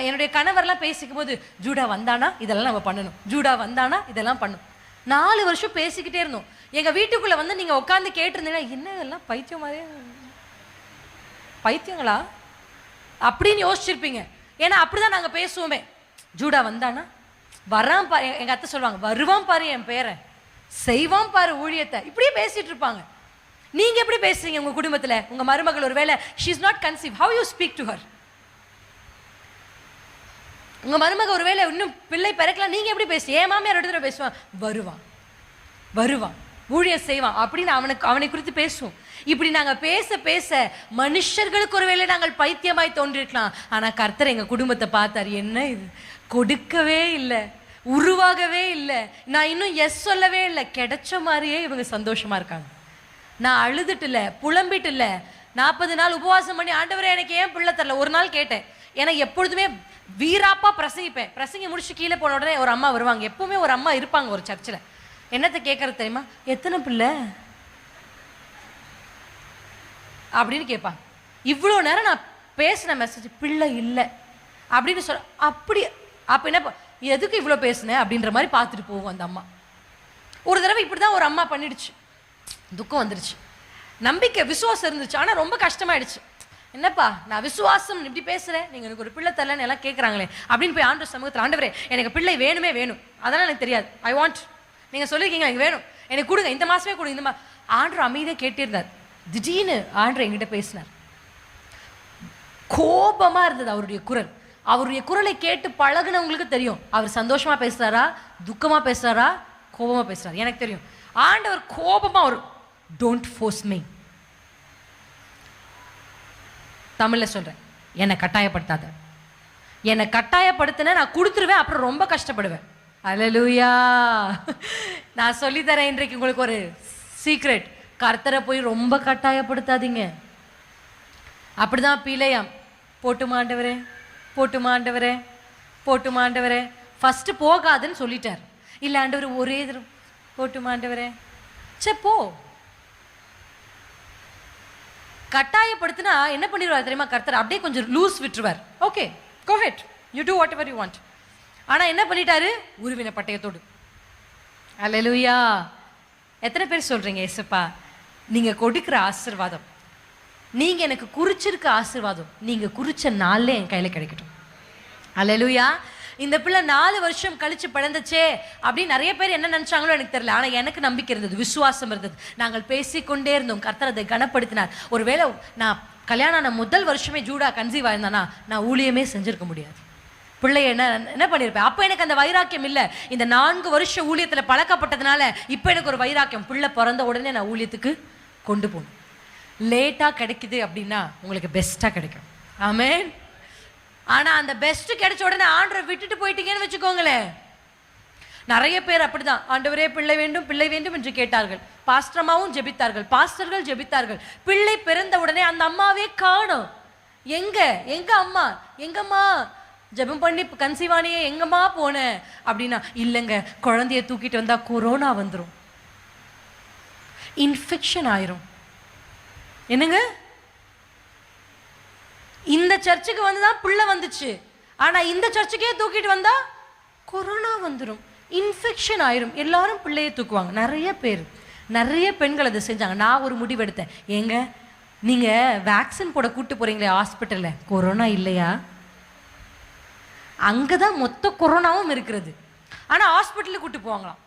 என்னுடைய கணவர்லாம் பேசிக்கும் போது ஜூடா வந்தானா இதெல்லாம் நம்ம பண்ணணும், ஜூடா வந்தானா இதெல்லாம் பண்ணணும். 4 வருஷம் பேசிக்கிட்டே இருந்தோம். எங்கள் வீட்டுக்குள்ளே வந்து நீங்கள் உட்காந்து கேட்டிருந்தீங்கன்னா என்ன இதெல்லாம் பைத்தியம் மாதிரியே, பைத்தியங்களா அப்படின்னு யோசிச்சிருப்பீங்க. ஏன்னா அப்படிதான் நாங்கள் பேசுவோமே. ஜூடா வந்தானா, வரான் பாரு, எங்கள் அத்தை சொல்லுவாங்க, வருவான் பாரு என் பேரை, செய்வான் பாரு ஊழியத்தை, இப்படியே பேசிட்டு இருப்பாங்க. நீங்க எப்படி பேசுறீங்க உங்க குடும்பத்தில்? உங்க மருமகள் ஒரு வேளை she is not conceived, how you speak to her? உங்க மருமக ஒரு வேளை இன்னும் பிள்ளை பிறக்கலாம், நீங்க எப்படி பேசுறீங்க? ஏன் மாமியார் இடத்துல பேசுவான், வருவான் ஊழியம் செய்வான் அப்படின்னு அவனை குறித்து பேசுவோம். இப்படி நாங்கள் பேச பேச மனுஷர்களுக்கு ஒரு வேளை நாங்கள் பைத்தியமாய் தோன்றிருக்கலாம். ஆனால் கர்த்தர் எங்கள் குடும்பத்தை பார்த்தார், என்ன இது கொடுக்கவே இல்லை, உருவாகவே இல்லை, நான் இன்னும் எஸ் சொல்லவே இல்லை, கிடைச்ச மாதிரியே இவங்க சந்தோஷமா இருக்காங்க. நான் அழுதுட்டு இல்லை, புலம்பிட்டு இல்லை, 40 நாள் உபவாசம் பண்ணி ஆண்டவரே எனக்கு ஏன் பிள்ளை தரல. ஒரு நாள் கேட்டேன். ஏன்னா எப்பொழுதுமே வீராப்பா பிரசங்கிப்பேன். பிரசங்கி முடிச்சு கீழே போன உடனே ஒரு அம்மா வருவாங்க. எப்பவுமே ஒரு அம்மா இருப்பாங்க ஒரு சர்ச்சில். என்னத்தை கேட்கறது தெரியுமா? எத்தனை பிள்ளை அப்படின்னு கேட்பாங்க. இவ்வளோ நேரம் நான் பேசின மெசேஜ் பிள்ளை இல்லை அப்படின்னு சொல்ல, அப்படி அப்போ என்ன எதுக்கு இவ்வளோ பேசினேன் அப்படின்ற மாதிரி பார்த்துட்டு போவோம் அந்த அம்மா. ஒரு தடவை இப்படி தான் ஒரு அம்மா பண்ணிடுச்சு. துக்கம் வந்துருச்சு. நம்பிக்கை விசுவாசம் இருந்துச்சு, ஆனால் ரொம்ப கஷ்டமாயிடுச்சு. என்னப்பா நான் விசுவாசம் இப்படி பேசுகிறேன், நீங்கள் எனக்கு ஒரு பிள்ளை தரலன்னு எல்லாம் கேட்குறாங்களே அப்படின்னு போய் ஆண்டவர் சமூகத்தில், ஆண்டவரே எனக்கு பிள்ளை வேணுமே வேணும், அதெல்லாம் எனக்கு தெரியாது, ஐ வாண்ட், நீங்கள் சொல்லியிருக்கீங்க எனக்கு வேணும், எனக்கு கொடுங்க, இந்த மாதமே கொடுங்க, இந்த ஆண்டவர் அமைதியாக கேட்டிருந்தார். திடீர்னு ஆண்டவர் என்கிட்ட பேசினார். கோபமாக இருந்தது அவருடைய குரல். அவருடைய குரலை கேட்டு பழகுனவங்களுக்கு தெரியும் அவர் சந்தோஷமாக பேசுகிறாரா, துக்கமாக பேசுகிறாரா, கோபமாக பேசுகிறார். எனக்கு தெரியும். ஆண்டவர் கோபமாக ஒரு டோன்ட் ஃபோர்ஸ் மீ, தமிழில் சொல்கிறேன், என்னை கட்டாயப்படுத்தாத, என்னை கட்டாயப்படுத்தின நான் கொடுத்துருவேன், அப்புறம் ரொம்ப கஷ்டப்படுவேன். அல்லேலூயா. நான் சொல்லித்தரேன் இன்றைக்கு உங்களுக்கு ஒரு சீக்ரெட். கர்த்தரை போய் ரொம்ப கட்டாயப்படுத்தாதீங்க. அப்படிதான் பிழையாம், போட்டுமாண்டவரே போட்டுமாண்டவரே போட்டுமாண்டவரே, ஃபஸ்ட்டு போகாதுன்னு சொல்லிட்டார். இல்லை ஆண்டவர் ஒரே போட்டுமாண்டவரே, சே போ. கட்டாயப்படுத்தினா என்ன பண்ணிடுவார் தெரியுமா கர்த்தர்? அப்படியே கொஞ்சம் லூஸ் விட்டுருவார். Okay go ahead, you do whatever you want. ஆனால் என்ன பண்ணிட்டாரு? உருவின பட்டயத்தோடு. அல்லேலூயா. எத்தனை பேர் சொல்கிறீங்க ஏசப்பா நீங்கள் கொடுக்குற ஆசீர்வாதம், நீங்கள் எனக்கு குறிச்சிருக்க ஆசீர்வாதம் நீங்கள் குறிச்ச நாளில் என் கையில் கிடைக்கட்டும். அல்லேலூயா. இந்த பிள்ளை 4 வருஷம் கழிச்சு பிறந்துச்சே அப்படின்னு நிறைய பேர் என்ன நினச்சாங்களோ எனக்கு தெரியல. ஆனால் எனக்கு நம்பிக்கை இருந்தது, விசுவாசம் இருந்தது. நாங்கள் பேசிக்கொண்டே இருந்தோம், கர்த்தர் அதை கனப்படுத்தினார். ஒருவேளை நான் கல்யாணம் ஆன முதல் வருஷமே ஜூடா கன்சீவ் ஆயிருந்தானா நான் ஊழியமே செஞ்சுருக்க முடியாது. பிள்ளை என்ன பண்ணியிருப்பேன்? அப்போ எனக்கு அந்த வைராக்கியம் இல்லை. இந்த 4 வருஷம் ஊழியத்தில் பழக்கப்பட்டதுனால இப்போ எனக்கு ஒரு வைராக்கியம். பிள்ளை பிறந்த உடனே நான் ஊழியத்துக்கு கொண்டு போகணும். லேட்டாக கிடைக்குது அப்படின்னா உங்களுக்கு பெஸ்ட்டாக கிடைக்கும். ஆமென். ஆனால் அந்த பெஸ்ட்டு கிடைச்ச உடனே ஆண்டவரை விட்டுட்டு போயிட்டீங்கன்னு வச்சுக்கோங்களேன். நிறைய பேர் அப்படிதான், ஆண்டவரே பிள்ளை வேண்டும் பிள்ளை வேண்டும் என்று கேட்டார்கள். பாஸ்டர்மாவும் ஜெபித்தார்கள், பாஸ்டர்கள் ஜெபித்தார்கள். பிள்ளை பிறந்த உடனே அந்த அம்மாவே காணோம். எங்க அம்மா, எங்கம்மா ஜெபம் பண்ணி கன்சீவானியே எங்கம்மா போன அப்படின்னா, இல்லைங்க குழந்தைய தூக்கிட்டு வந்தா கொரோனா வந்துடும், இன்ஃபெக்ஷன் ஆயிரும். என்னங்க, இந்த சர்ச்சுக்கு வந்துதான் பிள்ளை வந்துச்சு, ஆனா இந்த சர்ச்சுக்கே தூக்கிட்டு வந்தா கொரோனா வந்துடும், இன்ஃபெக்ஷன் ஆயிரும். எல்லாரும் பிள்ளையை தூக்குவாங்க. நிறைய பெண்கள் அதை செஞ்சாங்க. நான் ஒரு முடிவு எடுத்தேன். ஏங்க நீங்க வேக்சின் போட கூட்டு போறீங்களே ஹாஸ்பிட்டல்ல, கொரோனா இல்லையா? அங்கதான் மொத்த கொரோனாவும் இருக்கிறது. ஆனா ஹாஸ்பிட்டலுக்கு கூட்டு போவாங்களாம்.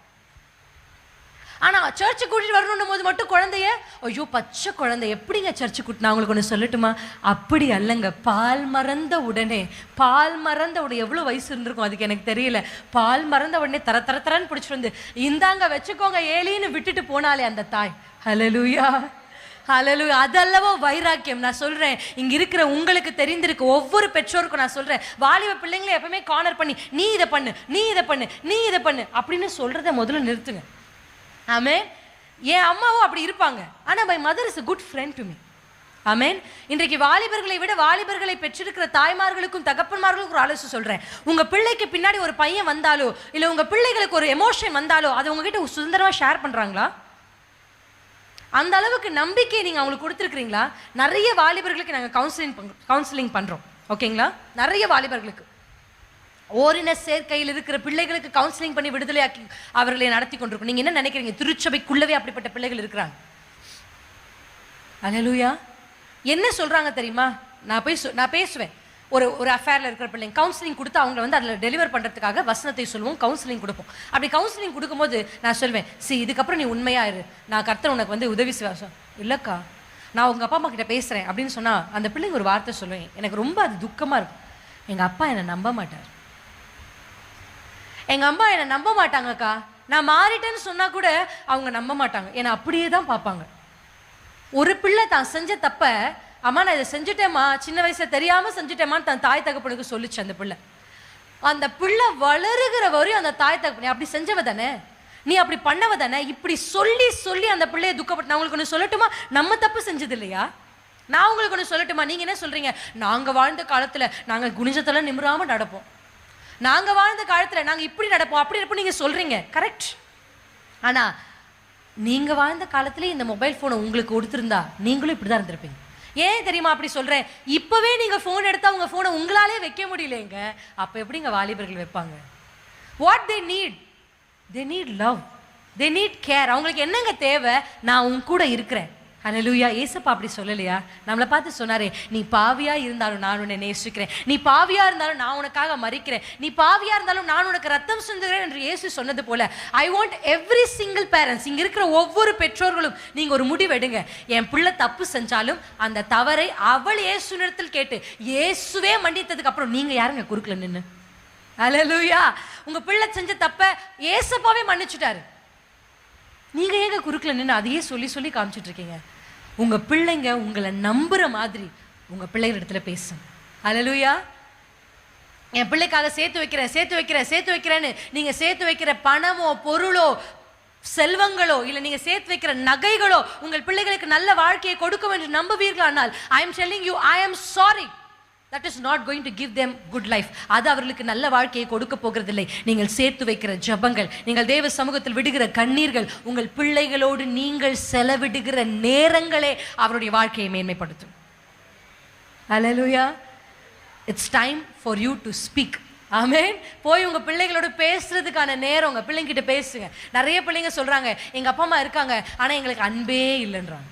ஆனா சர்ச்சு கூட்டிட்டு வரணும் போது மட்டும் குழந்தைய, ஐயோ பச்சை குழந்தை எப்படிங்க சர்ச்சு கூட்டினா? உங்களுக்கு ஒன்று சொல்லட்டுமா? அப்படி அல்லங்க. பால் மறந்த உடனே எவ்வளோ வயசு இருந்திருக்கும் அதுக்கு எனக்கு தெரியல. பால் மறந்த உடனே தரன்னு பிடிச்சிட்டு வந்து இந்தாங்க வச்சுக்கோங்க ஏலின்னு விட்டுட்டு போனாலே அந்த தாய். ஹல்லேலூயா ஹல்லேலூயா. அதல்லவோ வைராக்கியம். நான் சொல்றேன், இங்க இருக்கிற உங்களுக்கு தெரிந்திருக்கு ஒவ்வொரு பெற்றோருக்கும் நான் சொல்றேன், வாலிப பிள்ளைங்களை எப்பவுமே கார்னர் பண்ணி நீ இதை பண்ணு நீ இதை பண்ணு நீ இதை பண்ணு அப்படின்னு சொல்றதை முதல்ல நிறுத்துங்க. ஆமென். என் அம்மாவும் அப்படி இருப்பாங்க. ஆனால் my mother is a good friend to me. ஆமென். இன்றைக்கு வாலிபர்களை விட வாலிபர்களை பெற்றிருக்கிற தாய்மார்களுக்கும் தகப்பன்மார்களுக்கும் ஒரு ஆலோசனை சொல்றேன். உங்க பிள்ளைக்கு பின்னாடி ஒரு பையன் வந்தாலோ இல்லை உங்க பிள்ளைகளுக்கு ஒரு எமோஷன் வந்தாலோ அதை உங்ககிட்ட சுதந்திரமாக ஷேர் பண்றாங்களா? அந்த அளவுக்கு நம்பிக்கை நீங்க அவங்களுக்கு கொடுத்துருக்கிறீங்களா? நிறைய வாலிபர்களுக்கு நாங்கள் கவுன்சிலிங் பண்றோம். ஓகேங்களா? நிறைய வாலிபர்களுக்கு ஓரின சேர்க்கையில் இருக்கிற பிள்ளைகளுக்கு கவுன்சிலிங் பண்ணி விடுதலையாக்கி அவர்களை நடத்தி கொண்டிருக்கும். நீங்க என்ன நினைக்கிறீங்க? திருச்சபைக்குள்ளவே அப்படிப்பட்ட பிள்ளைகள் இருக்கிறாங்க. அல்லேலூயா. என்ன சொல்றாங்க தெரியுமா? நான் பேசுவேன். ஒரு அஃபேர்ல இருக்கிற பிள்ளைங்க கவுன்சிலிங் கொடுத்து அவங்களை வந்து அதில் டெலிவர் பண்றதுக்காக வசனத்தை சொல்லுவோம், கவுன்சிலிங் கொடுப்போம். அப்படி கவுன்சிலிங் கொடுக்கும்போது நான் சொல்வேன், இதுக்கப்புறம் நீ உண்மையா இரு, நான் கர்த்தர் உனக்கு வந்து உதவி செய்வாசம். இல்லக்கா நான் உங்க அப்பா அம்மா கிட்ட பேசுறேன் அப்படின்னு சொன்னா அந்த பிள்ளைங்க ஒரு வார்த்தை சொல்லுவேன், எனக்கு ரொம்ப அது துக்கமா இருக்கும். எங்க அப்பா என்னை நம்ப மாட்டார், எங்க அம்மா என்னை நம்ப மாட்டாங்கக்கா, நான் மாறிட்டேன்னு சொன்னா கூட அவங்க நம்ப மாட்டாங்க, என்னை அப்படியே தான் பார்ப்பாங்க. ஒரு பிள்ளை தான் செஞ்ச தப்ப, அம்மா நான் இதை செஞ்சுட்டேம்மா, சின்ன வயசுல தெரியாம செஞ்சுட்டேம்மான்னு தன் தாய் தகப்பனுக்கு சொல்லிச்சு அந்த பிள்ளை. அந்த பிள்ளை வளருகிற வரையும் அந்த தாய் தகப்பனே அப்படி செஞ்சவ தானே, நீ அப்படி பண்ணவ தானே, இப்படி சொல்லி சொல்லி அந்த பிள்ளையை துக்கப்பட்டு. நான் உங்களுக்கு ஒன்று சொல்லட்டுமா? நம்ம தப்பு செஞ்சது இல்லையா? நான் உங்களுக்கு ஒன்று சொல்லட்டுமா? நீங்க என்ன சொல்றீங்க? நாங்க வாழ்ந்த காலத்துல நாங்க குனிஞ்சத்துல நிமிராம நடப்போம், நாங்க வாழ்ந்த காலத்துல நாங்க இப்படி நடப்போம் அப்படி இருப்போம் நீங்க சொல்றீங்க, கரெக்ட். ஆனா நீங்க வாழ்ந்த காலத்துல இந்த மொபைல் போனை உங்களுக்கு கொடுத்திருந்தா நீங்களும் இப்படிதான் இருந்திருப்பீங்க. ஏன் தெரியுமா அப்படி சொல்றேன்? இப்பவே நீங்க போன் எடுத்தா உங்க போனை உங்களாலே வைக்க முடியலங்க, அப்ப எப்படிங்க வாலிபர்கள் வைப்பாங்க? What they need love. they need care. அவங்களுக்கு என்னங்க தேவை? நான் உன் கூட இருக்கிறேன். ஹல்லேலூயா. ஏசப்பா அப்படி சொல்லலையா? நம்மளை பார்த்து சொன்னாரே, நீ பாவியா இருந்தாலும் நான் உன்னை நேசிக்கிறேன், நீ பாவியா இருந்தாலும் நான் உனக்காக மரிக்கிறேன், நீ பாவியா இருந்தாலும் நான் உனக்கு ரத்தம் சிந்துகிறேன் என்று இயேசு சொன்னது போல I want every single parents, இங்க இருக்கிற ஒவ்வொரு பெற்றோர்களும் நீங்க ஒரு முடிவெடுங்க. என் பிள்ளை தப்பு செஞ்சாலும் அந்த தவறை அவள் இயேசுவிடத்தில் கேட்டு இயேசுவே மன்னித்ததுக்கு அப்புறம் நீங்க யாருங்க குறுக்கல நின்னு? ஹல்லேலூயா. உங்க பிள்ளை செஞ்ச தப்ப ஏசப்பாவே மன்னிச்சுட்டாரு, நீங்க ஏங்க குறுக்கல நின்று அதையே சொல்லி சொல்லி காமிச்சிட்டு இருக்கீங்க? உங்க பிள்ளைங்க உங்களை நம்புற மாதிரி உங்க பிள்ளைகள் இடத்துல பேசும். ஹல்லேலூயா. என் பிள்ளைக்காக சேர்த்து வைக்கிறேன்னு நீங்க சேர்த்து வைக்கிற பணமோ பொருளோ செல்வங்களோ இல்ல நீங்க சேர்த்து வைக்கிற நகைகளோ உங்கள் பிள்ளைகளுக்கு நல்ல வாழ்க்கையை கொடுக்கும் என்று நம்புவீர்களானால் I am telling you, I am sorry, that is not going to give them good life. அது அவர்களுக்கு நல்ல வாழ்க்கையை கொடுக்க போகிறதில்லை. நீங்கள் சேர்த்து வைக்கிற ஜெபங்கள், நீங்கள் தேவ சமூகத்தில் விடுகிற கண்ணீர்கள், உங்கள் பிள்ளைகளோடு நீங்கள் செலவிடுகிற நேரங்களே அவருடைய வாழ்க்கையை மேன்மைப்படுத்தும். ஹல்லேலூயா. It's time for you to speak. ஆமென். போய் உங்க பிள்ளைகளோட பேசுறதுக்கான நேரம் உங்க பிள்ளைங்கிட்ட பேசுங்க. நிறைய பிள்ளைங்க சொல்றாங்க, எங்க அப்பா அம்மா இருக்காங்க ஆனா எங்களுக்கு அன்பே இல்லைன்றாங்க.